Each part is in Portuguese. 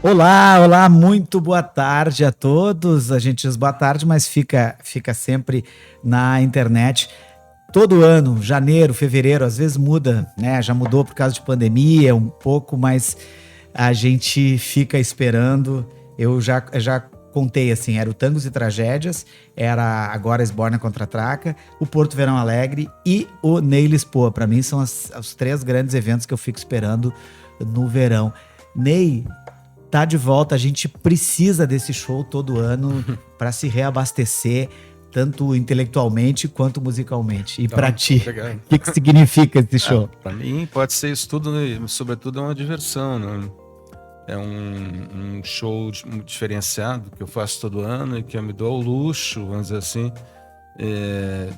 Olá, olá, muito boa tarde a todos. A gente diz boa tarde, mas fica sempre na internet. Todo ano, janeiro, fevereiro, às vezes muda, né? Já mudou por causa de pandemia um pouco, mas a gente fica esperando. Eu já contei assim, era o Tangos e Tragédias, era agora Esborna Contra-Ataca, o Porto Verão Alegre e o Ney Lisboa. Para mim são os três grandes eventos que eu fico esperando no verão. Ney, tá de volta, a gente precisa desse show todo ano para se reabastecer, tanto intelectualmente quanto musicalmente. E para ti, Obrigado. o que significa esse show? Para mim pode ser isso tudo, né? Sobretudo é uma diversão, né? É um show muito diferenciado que eu faço todo ano e que eu me dou ao luxo, vamos dizer assim,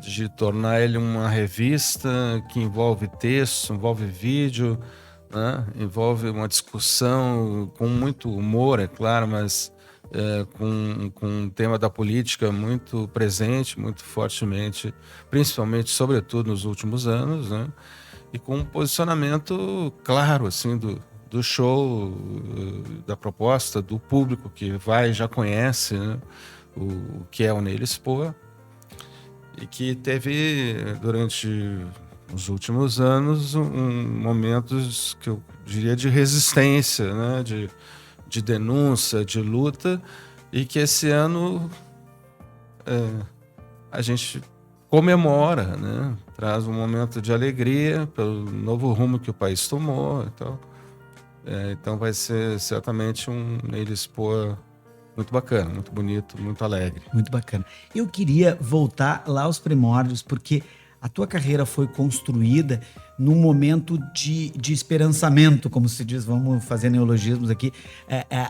de tornar ele uma revista que envolve texto, envolve vídeo, né? Envolve uma discussão com muito humor, é claro, mas com o tema da política muito presente, muito fortemente, principalmente, sobretudo nos últimos anos, né? E com um posicionamento claro, assim, do show, da proposta, do público que vai já conhece, né? O que é o Ney Lisboa, e que teve, durante os últimos anos, momentos que eu diria de resistência, né? De denúncia, de luta, e que esse ano a gente comemora, né? Traz um momento de alegria pelo novo rumo que o país tomou e tal. Então vai ser certamente um Ney Lisboa muito bacana, muito bonito, muito alegre. Muito bacana. Eu queria voltar lá aos primórdios, porque a tua carreira foi construída num momento de esperançamento, como se diz, vamos fazer neologismos aqui,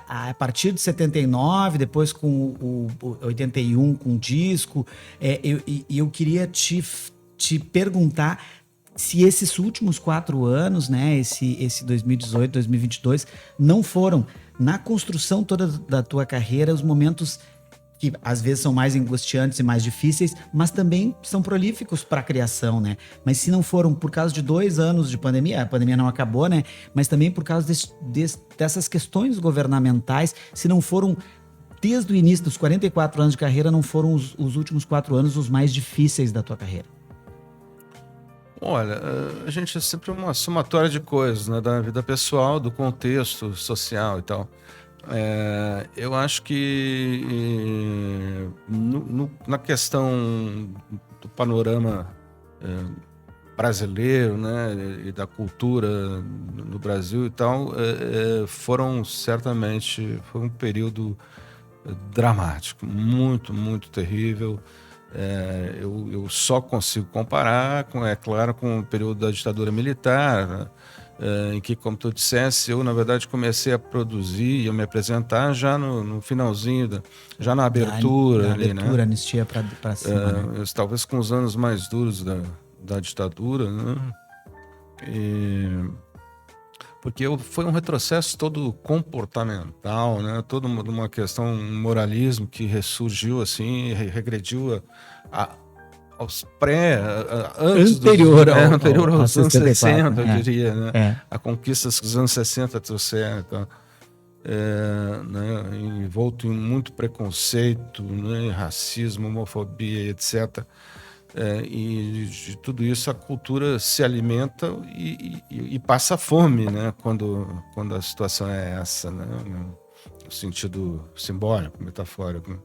a partir de 79, depois com o 81 com o disco, eu queria te perguntar se esses últimos 4 anos, né, esse 2018, 2022, não foram, na construção toda da tua carreira, os momentos que às vezes são mais angustiantes e mais difíceis, mas também são prolíficos para a criação, né? Mas se não foram por causa de 2 anos de pandemia, a pandemia não acabou, né? Mas também por causa dessas questões governamentais, se não foram desde o início dos 44 anos de carreira, não foram os últimos 4 anos os mais difíceis da tua carreira? Olha, a gente é sempre uma somatória de coisas, né? Da vida pessoal, do contexto social e tal. Eu acho que na questão do panorama brasileiro, né, e da cultura no Brasil e tal, foi um período dramático, muito, muito terrível. Eu só consigo comparar, é claro, com o período da ditadura militar, né? Em que, como tu dissesse, eu, na verdade, comecei a produzir e a me apresentar já no finalzinho, já na abertura Da ali, abertura, né? anistia para cima, né? Talvez com os anos mais duros da ditadura, né? Porque foi um retrocesso todo comportamental, né? Toda uma questão, um moralismo que ressurgiu assim, regrediu aos antes anterior ao aos anos 64, 60, eu né? diria, né? É. A conquistas que os anos 60 trouxeram, então, né? Envolto em muito preconceito, né? Racismo, homofobia, etc. E de tudo isso a cultura se alimenta e passa fome, né? Quando a situação é essa, né? No sentido simbólico, metafórico, né?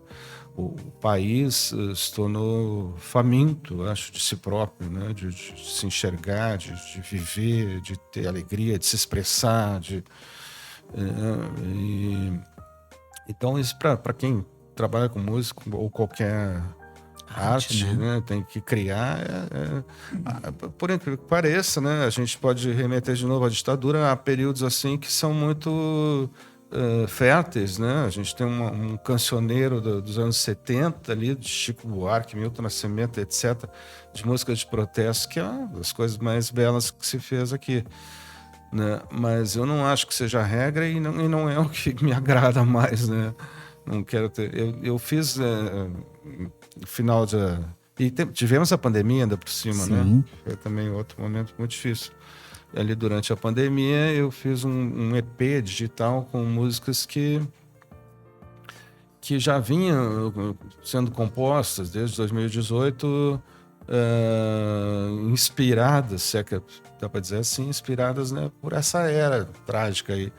O país se tornou faminto, acho, de si próprio, né? De se enxergar, de viver, de ter alegria, de se expressar, então isso para quem trabalha com música ou qualquer arte, né? Tem que criar. Por incrível que pareça, né? A gente pode remeter de novo à ditadura, a períodos assim que são muito férteis, né? A gente tem um cancioneiro dos anos 70 ali, de Chico Buarque, Milton Nascimento, etc., de música de protesto, que é uma das coisas mais belas que se fez aqui, né? Mas eu não acho que seja a regra e não é o que me agrada mais, né? Não quero ter. Eu fiz final de. E tivemos a pandemia ainda por cima, né? Sim. Foi também outro momento muito difícil. ali durante a pandemia, eu fiz um EP digital com músicas que já vinham sendo compostas desde 2018, inspiradas, se é que dá para dizer assim, inspiradas, né, por essa era trágica aí.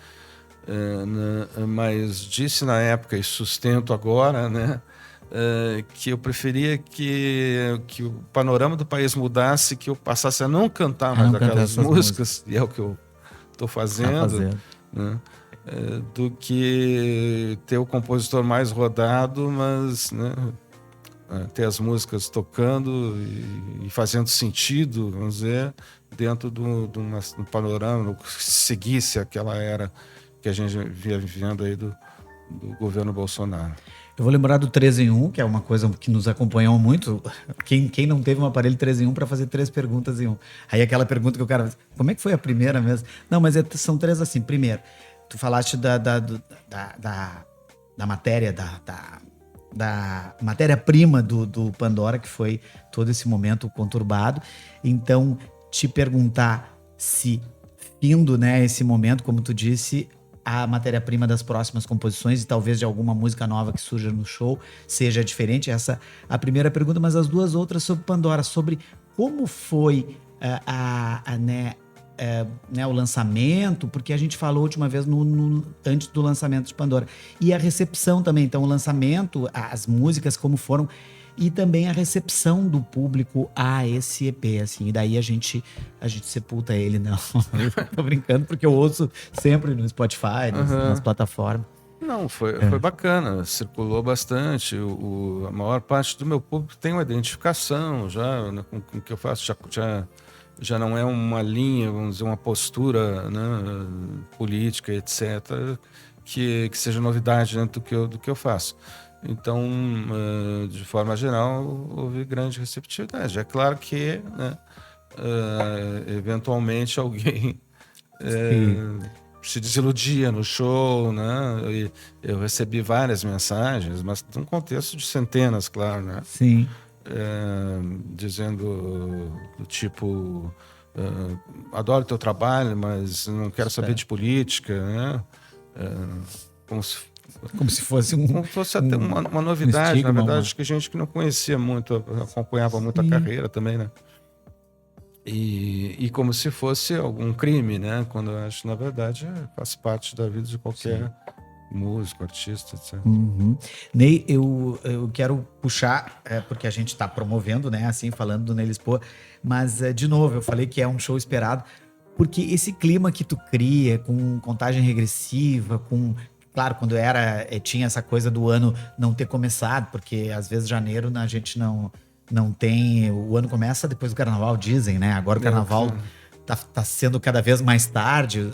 Mas disse na época e sustento agora, né, que eu preferia que o panorama do país mudasse, que eu passasse a não cantar mais aquelas músicas, e é o que eu estou fazendo, né, do que ter o compositor mais rodado, mas, né, ter as músicas tocando e fazendo sentido, vamos dizer, dentro do panorama, que seguisse aquela era que a gente via vivendo aí do governo Bolsonaro. Eu vou lembrar do 3 em 1, que é uma coisa que nos acompanhou muito. Quem não teve um aparelho 3 em 1 para fazer 3 perguntas em 1? Aí aquela pergunta que o cara... Como é que foi a primeira mesmo? Não, mas são 3 assim. Primeiro, tu falaste da matéria, da matéria-prima do Pandora, que foi todo esse momento conturbado. Então, te perguntar se, findo, né, esse momento, como tu disse, a matéria-prima das próximas composições e talvez de alguma música nova que surja no show seja diferente. Essa a primeira pergunta, mas as duas outras sobre Pandora, sobre como foi o lançamento, porque a gente falou a última vez antes do lançamento de Pandora, e a recepção também. Então o lançamento, as músicas como foram, e também a recepção do público a esse EP, assim, e daí a gente sepulta ele, não. Tô brincando, porque eu ouço sempre no Spotify, nas plataformas. Não, foi bacana, circulou bastante, a maior parte do meu público tem uma identificação já, né, com o que eu faço, já não é uma linha, vamos dizer, uma postura, né, política, etc., que seja novidade dentro do que eu faço. Então, de forma geral, houve grande receptividade. É claro que, né, eventualmente alguém se desiludia no show, né? Eu recebi várias mensagens, mas num contexto de centenas, claro, né? Sim. Dizendo do tipo, adoro teu trabalho, mas não quero saber de política, né? Como se fosse até uma novidade, estigma, na verdade, acho que gente que não conhecia muito, acompanhava muito a carreira também, né? E como se fosse algum crime, né? Quando eu acho, na verdade, faz parte da vida de qualquer músico, artista, etc. Uhum. Ney, eu quero puxar, porque a gente está promovendo, né? Assim, falando do Ney Lisboa, mas, de novo, eu falei que é um show esperado, porque esse clima que tu cria, com contagem regressiva, claro, quando tinha essa coisa do ano não ter começado, porque às vezes janeiro a gente não tem... O ano começa depois do carnaval, dizem, né? Agora o carnaval tá sendo cada vez mais tarde.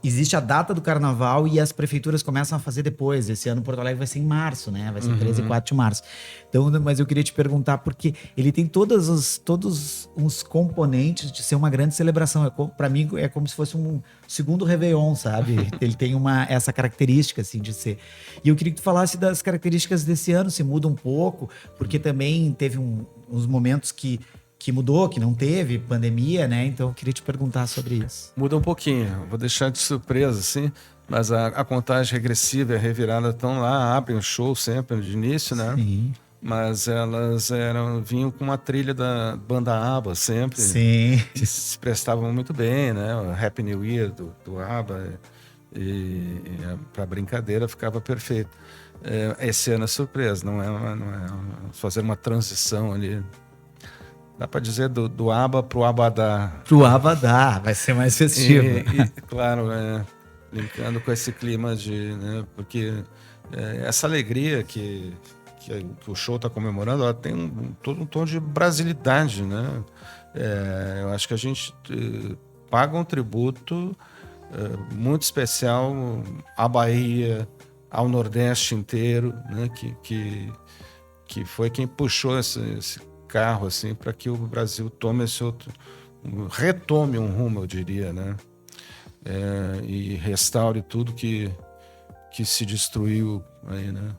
Existe a data do carnaval e as prefeituras começam a fazer depois. Esse ano Porto Alegre vai ser em março, né? Vai ser 13 e 4 de março. Então, mas eu queria te perguntar, porque ele tem todos os componentes de ser uma grande celebração. Para mim, é como se fosse um segundo Réveillon, sabe? Ele tem essa característica, assim, de ser. E eu queria que tu falasse das características desse ano, se muda um pouco, porque também teve uns momentos que mudou, que não teve pandemia, né? Então eu queria te perguntar sobre isso. Muda um pouquinho, vou deixar de surpresa, assim, mas a contagem regressiva e a revirada estão lá, abrem o show sempre de início, né? Sim. Mas elas vinham com uma trilha da banda ABBA sempre. Sim. Que se prestavam muito bem, né? O Happy New Year do ABBA, e para brincadeira ficava perfeito. Esse ano é surpresa, não é fazer uma transição ali. Dá para dizer do ABBA pro Abadá. Pro Abadá, vai ser mais festivo. Claro, brincando com esse clima né, porque essa alegria que o show está comemorando, ela tem todo um tom de brasilidade, né? Eu acho que a gente paga um tributo muito especial à Bahia, ao Nordeste inteiro, né? Que foi quem puxou esse carro, assim, para que o Brasil retome um rumo, eu diria, né? E restaure tudo que se destruiu aí, né?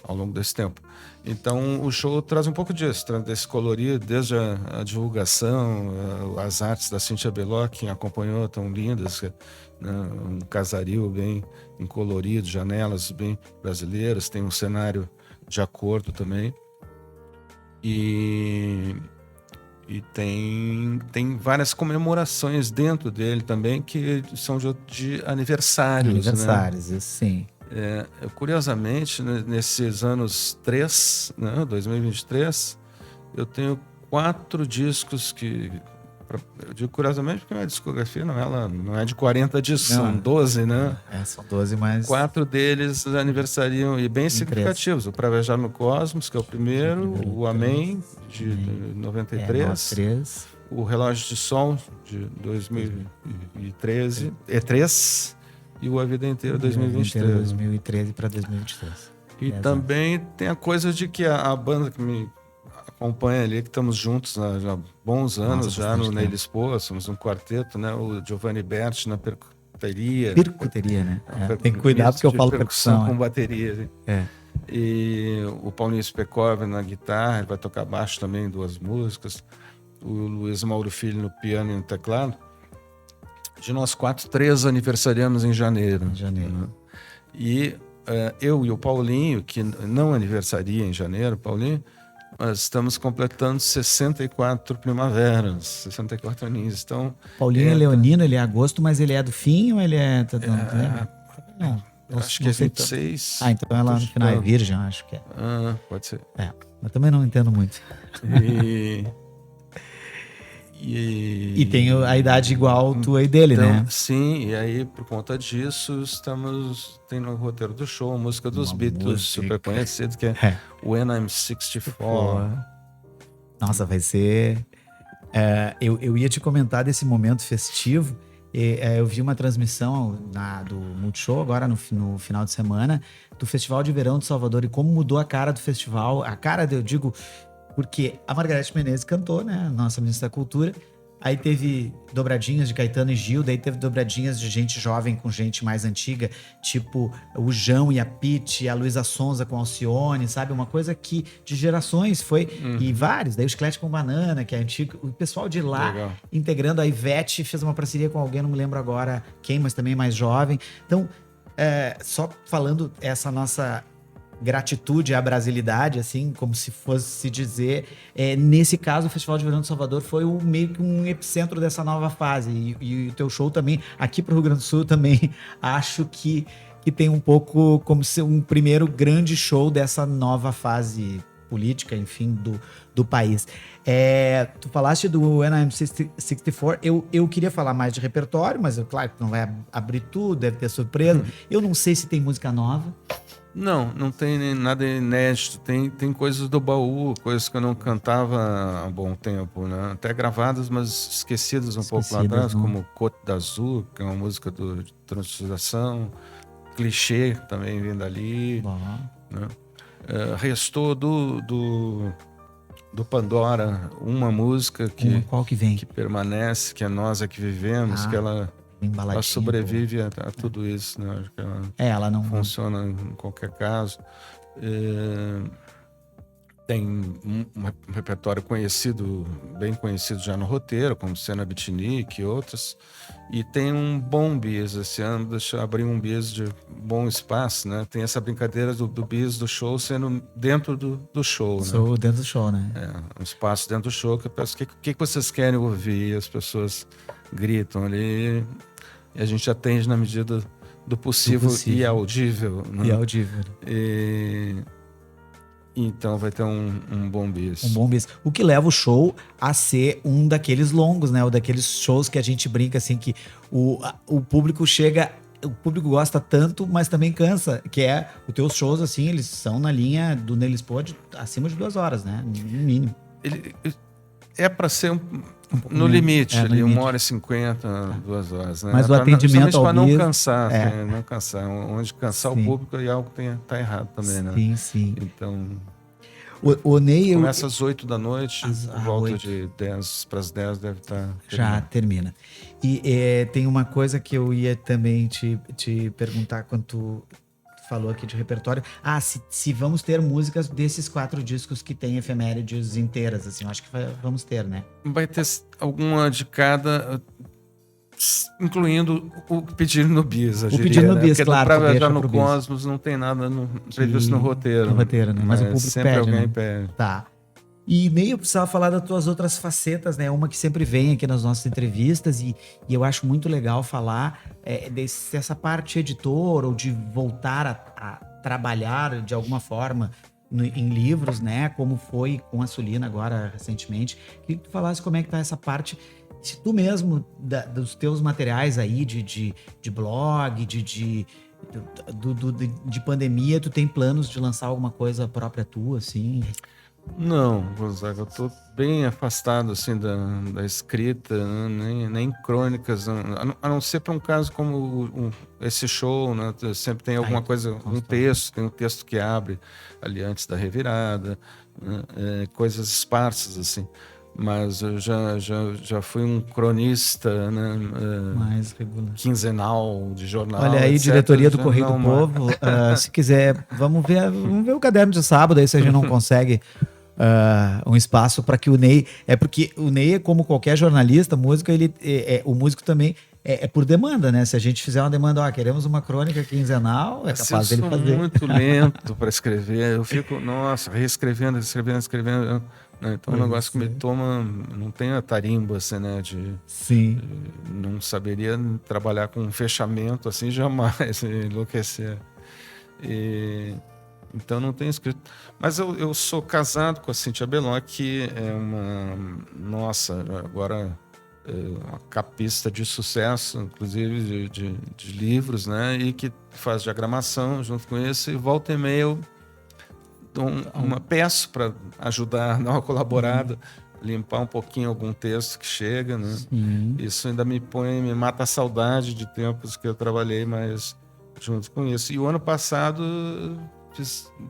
ao longo desse tempo. Então, o show traz um pouco disso, traz desse colorido, desde a divulgação, as artes da Cíntia Beló, que acompanhou, tão lindas, né? Um casario bem colorido, janelas bem brasileiras, tem um cenário de acordo também. E tem várias comemorações dentro dele também, que são de aniversários. Aniversários, né? Isso sim. Curiosamente, nesses anos 2023, eu tenho 4 discos que... Eu digo curiosamente porque a minha discografia não é de 40 discos, são 12, né? São 12, mas... 4 deles aniversariam e bem significativos. O Pra Viajar no Cosmos, que é o primeiro, o Amém, de 93, o Relógio de Sol, de 2013, E3, e o A Vida Inteira, 2023. 2013 para 2023. E também tem a coisa de que a banda que me acompanha ali, que estamos juntos há bons anos, já no Ney Lisboa, somos um quarteto, né? O Giovanni Berti na percuteria. Percuteria, né? Tem que cuidar porque eu falo percussão. Com bateria. E o Paulinho Spekov na guitarra, ele vai tocar baixo também, 2 músicas. O Luiz Mauro Filho no piano e no teclado. De nós 4, 3 aniversariamos em janeiro. Né? E eu e o Paulinho, que não aniversaria em janeiro, Paulinho, nós estamos completando 64 primaveras, 64 aninhos. Então, Paulinho é leonino, ele é agosto, mas ele é do fim ou ele é... Não, acho que é 26. Então ela no final é virgem, acho que é. Pode ser. Mas também não entendo muito. E tem a idade igual tua e dele, então, né? Sim, e aí por conta disso tem no roteiro do show a música dos Beatles, super conhecida, que é When I'm 64. Nossa, vai ser... eu ia te comentar desse momento festivo. Eu vi uma transmissão do Multishow agora no final de semana do Festival de Verão de Salvador e como mudou a cara do festival. A cara, eu digo... Porque a Margareth Menezes cantou, né? Nossa ministra da Cultura. Aí teve dobradinhas de Caetano e Gil, daí teve dobradinhas de gente jovem com gente mais antiga, tipo o João e a Pitty, a Luísa Sonza com a Alcione, sabe? Uma coisa que de gerações foi... E vários, daí o Chiclete com Banana, que é antigo. O pessoal de lá, legal, integrando. A Ivete fez uma parceria com alguém, não me lembro agora quem, mas também mais jovem. Então, só falando essa nossa... gratitude à brasilidade, assim, como se fosse se dizer. Nesse caso, o Festival de Verão de Salvador foi meio que um epicentro dessa nova fase. E o teu show também, aqui pro Rio Grande do Sul, também acho que tem um pouco como ser um primeiro grande show dessa nova fase política, enfim, do país. Tu falaste do When I'm 64, eu queria falar mais de repertório, mas claro que não vai abrir tudo, deve ter surpresa. Eu não sei se tem música nova. Não tem nada inédito, tem coisas do baú, coisas que eu não cantava há bom tempo, né? Até gravadas, mas esquecidas um pouco lá atrás, como Côte d'Azur, que é uma música de transfiguração, Clichê também vindo ali, né? Restou do Pandora uma música qual que vem? Que permanece, que é Nós é que Vivemos, que ela sobrevive a tudo isso, né? Acho que ela não funciona em qualquer caso. Tem um repertório bem conhecido já no roteiro, como Cena Bitnik e outras. E tem um bom bis esse ano, deixa eu abrir um bis de bom espaço, né? Tem essa brincadeira do bis do show sendo dentro do show, né? Dentro do show, né? Um espaço dentro do show que eu peço, o que vocês querem ouvir? E as pessoas gritam ali e a gente atende na medida do possível. E audível, né? E audível. Então vai ter um bom bis. Um bom bis. O que leva o show a ser um daqueles longos, né? Ou daqueles shows que a gente brinca assim, que o público chega... O público gosta tanto, mas também cansa. Que é os teus shows, assim, eles são na linha do Ney Lisboa acima de 2 horas, né? No mínimo. Ele é para ser no limite, ali, 1h50, 2 horas, né? Mas o atendimento ao não cansar, não cansar. Onde cansar o público e algo tá errado também, né? Sim. Então, o Ney... Começa às 8 da noite, por volta de 10 para as 10 deve estar... Já termina. E tem uma coisa que eu ia também te perguntar quando tu falou aqui de repertório. Ah, se vamos ter músicas desses 4 discos que tem efemérides inteiras, assim, eu acho que vamos ter, né? Vai ter alguma de cada, incluindo o Pedido no Bis, eu diria, Pedido no Bis, porque claro, Pra tu deixa Viajar no pro bis. Cosmos não tem nada previsto no roteiro. No roteiro, né? Mas o público sempre pede, alguém né? pede. Tá. E nem eu precisava falar das tuas outras facetas, né? Uma que sempre vem aqui nas nossas entrevistas e eu acho muito legal falar dessa parte editor ou de voltar a trabalhar de alguma forma em livros, né? Como foi com a Sulina agora recentemente. Queria que tu falasse como é que tá essa parte, se tu mesmo, dos teus materiais aí de blog, de pandemia, tu tem planos de lançar alguma coisa própria tua, assim? Não, Gonzaga, eu tô bem afastado assim da escrita, né? nem crônicas, a não ser para um caso como esse show, né? Sempre tem alguma coisa, tem um texto que abre ali antes da revirada, né? Coisas esparsas assim. Mas eu já fui um cronista, né? Mais regular. Quinzenal de jornal. Olha aí, etc. diretoria do Correio do Povo. Se quiser, vamos ver o caderno de sábado aí, se a gente não consegue um espaço para que o Ney. É porque o Ney, como qualquer jornalista, músico, o músico também é por demanda, né? Se a gente fizer uma demanda, queremos uma crônica quinzenal, é capaz dele fazer. Eu sou muito lento para escrever. Eu fico, nossa, reescrevendo. Né? Então é um negócio que me toma. Não tem a tarimba, assim, né? Sim. Não saberia trabalhar com um fechamento assim, jamais, enlouquecer. Então não tenho escrito. Mas eu sou casado com a Cíntia Belon, que é nossa, agora uma capista de sucesso, inclusive de livros, né? E que faz diagramação junto com isso. E volta e meia eu dou peço para ajudar, dar uma colaborada, limpar um pouquinho algum texto que chega, né? Isso ainda me mata a saudade de tempos que eu trabalhei mais junto com isso. E o ano passado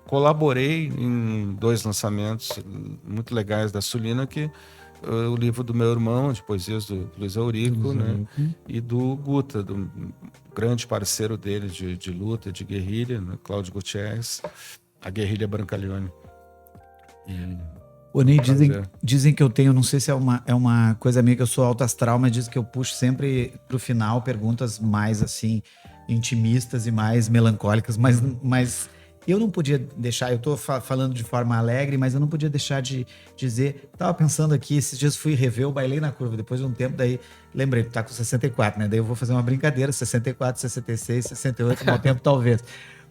colaborei em 2 lançamentos muito legais da Sulina, que o livro do meu irmão, de poesias do Luiz Eurico, né? E do Guta, do grande parceiro dele de luta, de guerrilha, né? Cláudio Gutierrez, a Guerrilha Brancaleone. O Ney, dizem que eu tenho, não sei se é uma coisa minha, que eu sou alto astral, mas dizem que eu puxo sempre pro final perguntas mais assim, intimistas e mais melancólicas, mas eu não podia deixar, eu tô falando de forma alegre, mas eu não podia deixar de dizer, tava pensando aqui, esses dias fui rever o Bailei na Curva, depois de um tempo, daí lembrei, tu tá com 64, né? Daí eu vou fazer uma brincadeira, 64, 66, 68, mau tempo talvez.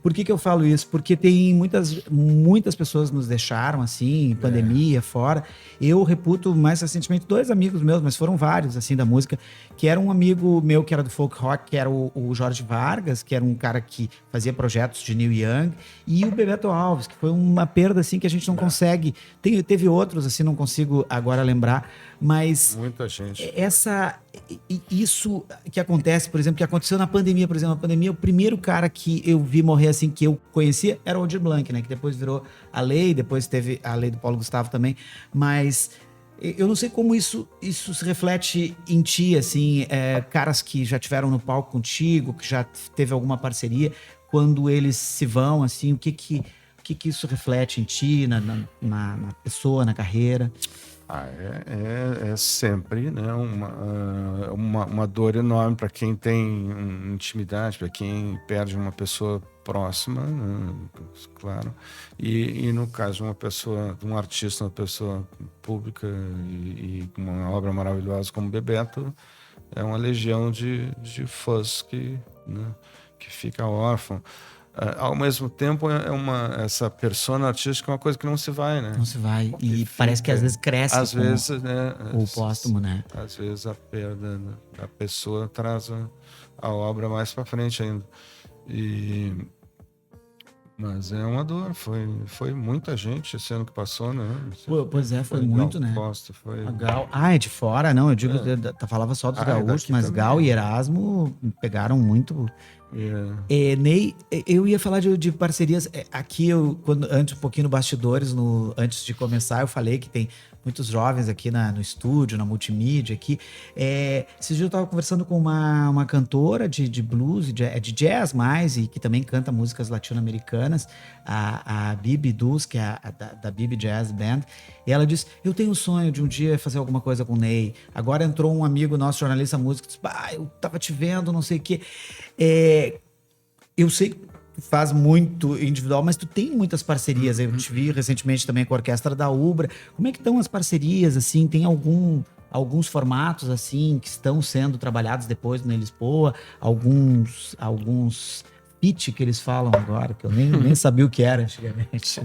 Por que eu falo isso? Porque tem muitas pessoas nos deixaram, assim, pandemia, fora. Eu reputo mais recentemente 2 amigos meus, mas foram vários, assim, da música, que era um amigo meu que era do folk rock, que era o Jorge Vargas, que era um cara que fazia projetos de Neil Young, e o Bebeto Alves, que foi uma perda, assim, que a gente não consegue... Teve outros, assim, não consigo agora lembrar, mas... Muita gente. Isso que acontece, por exemplo, que aconteceu na pandemia, por exemplo, na pandemia, o primeiro cara que eu vi morrer assim, que eu conhecia, era o Aldir Blanc, né, que depois virou a lei, depois teve a lei do Paulo Gustavo também, mas eu não sei como isso se reflete em ti, assim, caras que já tiveram no palco contigo, que já teve alguma parceria, quando eles se vão, assim, o que isso reflete em ti, na pessoa, na carreira? É sempre, né, uma dor enorme para quem tem intimidade, para quem perde uma pessoa próxima, né, claro. E no caso de uma pessoa, de um artista, uma pessoa pública e com uma obra maravilhosa como Bebeto, é uma legião de fãs né, que fica órfão. Ao mesmo tempo, essa persona artística é uma coisa que não se vai, né? Não se vai. E parece que às vezes cresce às vezes, né, o póstumo, né? Às vezes a perda da pessoa traz a obra mais para frente ainda. Mas é uma dor. Foi muita gente esse ano que passou, né? Pois foi muito, né? Costa, foi... A Gal... é de fora, não. Eu digo, falava só dos gaúchos, mas também. Gal e Erasmo pegaram muito Ney, eu ia falar de parcerias. Aqui, antes, um pouquinho no bastidores, antes de começar, eu falei que tem muitos jovens aqui no estúdio, na multimídia aqui. Esses dias eu estava conversando com uma cantora de blues, de jazz mais, e que também canta músicas latino-americanas, a Bibi Dus, que é da Bibi Jazz Band. E ela disse, eu tenho o sonho de um dia fazer alguma coisa com o Ney. Agora entrou um amigo nosso, jornalista músico, disse, eu tava te vendo, não sei o quê. Eu sei que tu faz muito individual, mas tu tem muitas parcerias. Eu te vi recentemente também com a Orquestra da Ubra. Como é que estão as parcerias, assim? Tem alguns formatos, assim, que estão sendo trabalhados depois no Lisboa? Alguns pitch que eles falam agora, que eu nem sabia o que era antigamente.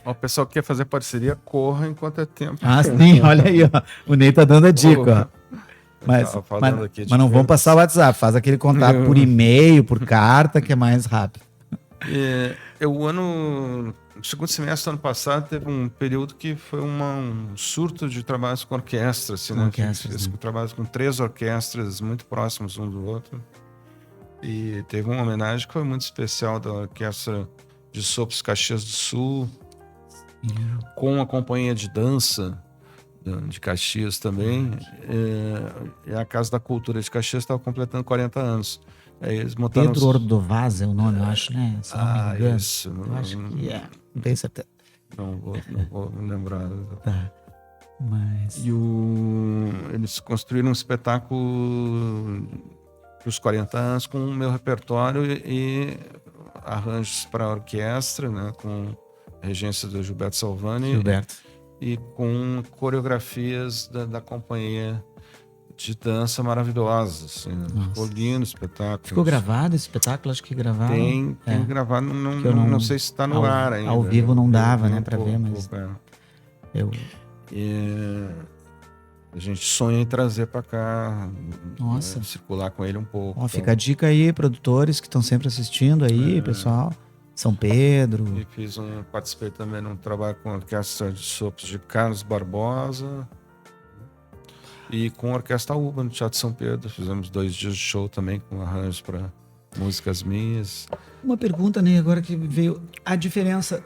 O pessoal que quer fazer parceria, corra enquanto é tempo. Sim, olha aí, ó. O Ney tá dando a dica, ó. Mas não vamos passar o WhatsApp, faz aquele contato por e-mail, por carta, que é mais rápido. No segundo semestre do ano passado, teve um período que foi um surto de trabalhos com orquestra, assim, né? Trabalhos com 3 orquestras muito próximas um do outro. E teve uma homenagem que foi muito especial da Orquestra de Sopros Caxias do Sul, com a companhia de dança de Caxias também. E a Casa da Cultura de Caxias estava completando 40 anos. Aí eles montaram Pedro Ordovaz é o nome, eu acho, né? Se não me engano. Isso. Eu acho que não tenho certeza. Não vou me lembrar. Tá. Mas... Eles construíram um espetáculo para os 40 anos com o meu repertório e arranjos para a orquestra, né? Com a regência do Gilberto Salvani. E com coreografias da companhia de dança maravilhosas. Assim, né? Ficou lindo o espetáculo. Ficou gravado esse espetáculo? Acho que gravaram. Tem gravado, não sei se está no ar ainda. Ao vivo não dava, né, para ver, mas... A gente sonha em trazer para cá, Nossa. Circular com ele um pouco. Fica a dica aí, produtores que estão sempre assistindo aí, pessoal. São Pedro. E participei também num trabalho com a Orquestra de Sopros de Carlos Barbosa e com a Orquestra Uba no Teatro São Pedro. Fizemos 2 dias de show também com arranjos para músicas minhas. Uma pergunta, né, agora que veio. A diferença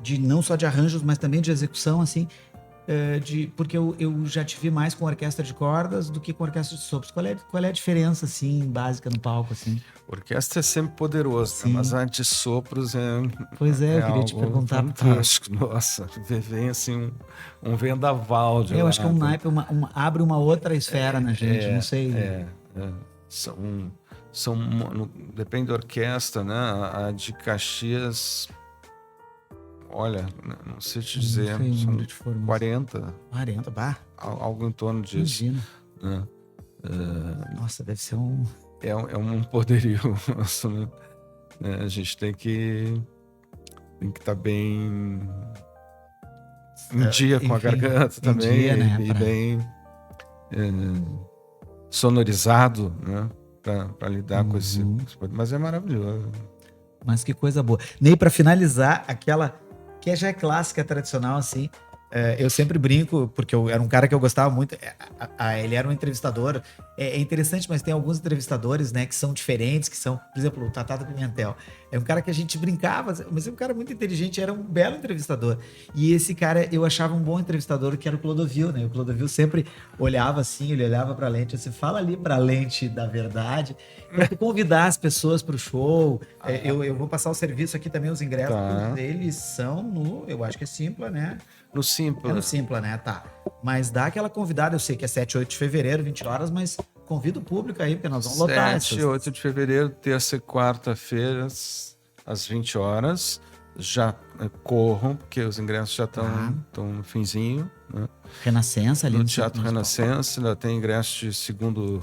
de não só de arranjos, mas também de execução, assim, porque eu já te vi mais com orquestra de cordas do que com orquestra de sopros. Qual é a diferença, assim, básica no palco, assim? Orquestra é sempre poderosa, né? Mas a de sopros Pois eu queria te perguntar. Fantástico, nossa, vem assim um vendaval de eu acho que é um naipe, abre uma outra esfera na gente, não sei. Depende da orquestra, né? A de Caxias... Olha, não sei te dizer, são 40. 40, bah. Algo em torno disso. Imagina. Né? Nossa, deve ser um... É um poderio nosso, né? A gente tem que estar bem em dia com a garganta também, dia, né? E bem sonorizado, né? Para lidar com esse... Mas é maravilhoso. Mas que coisa boa. Ney, para finalizar, aquela... que já é clássica, tradicional, assim. Eu sempre brinco, porque eu era um cara que eu gostava muito. Ele era um entrevistador. É interessante, mas tem alguns entrevistadores, né, que são diferentes, que são, por exemplo, o Tatá do Pimentel. É um cara que a gente brincava, mas é um cara muito inteligente, era um belo entrevistador. E esse cara, eu achava um bom entrevistador, que era o Clodovil, né? O Clodovil sempre olhava assim, ele olhava pra lente, assim, fala ali pra lente da verdade, pra convidar as pessoas pro show. Eu vou passar o serviço aqui também, os ingressos, eles são eu acho que é Simpla, né? No Simpla. É no Simpla, né? Tá. Mas dá aquela convidada, eu sei que é 7 e 8 de fevereiro, 20 horas, mas convida o público aí, porque nós vamos lotar. 7 e 8 de fevereiro, terça e quarta-feira, às 20 horas. Já corram, porque os ingressos já estão no finzinho. Né? Renascença ali. No Teatro Renascença, ainda tem ingresso de segundo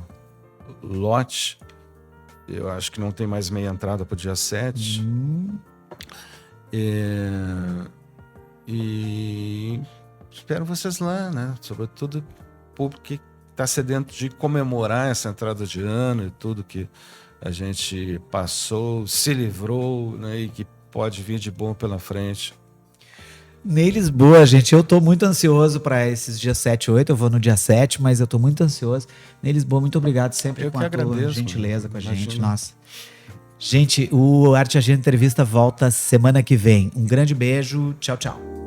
lote. Eu acho que não tem mais meia entrada para o dia 7. E espero vocês lá, né? Sobretudo o público que está sedento de comemorar essa entrada de ano e tudo que a gente passou, se livrou, né? E que pode vir de bom pela frente. Ney Lisboa, gente, eu tô muito ansioso para esses dias 7 e 8, eu vou no dia 7, mas eu tô muito ansioso. Ney Lisboa, muito obrigado sempre Eu com que a tua agradeço, gentileza com a gente, imagina. nossa. Gente, o Arte Agenda Entrevista volta semana que vem. Um grande beijo, tchau, tchau.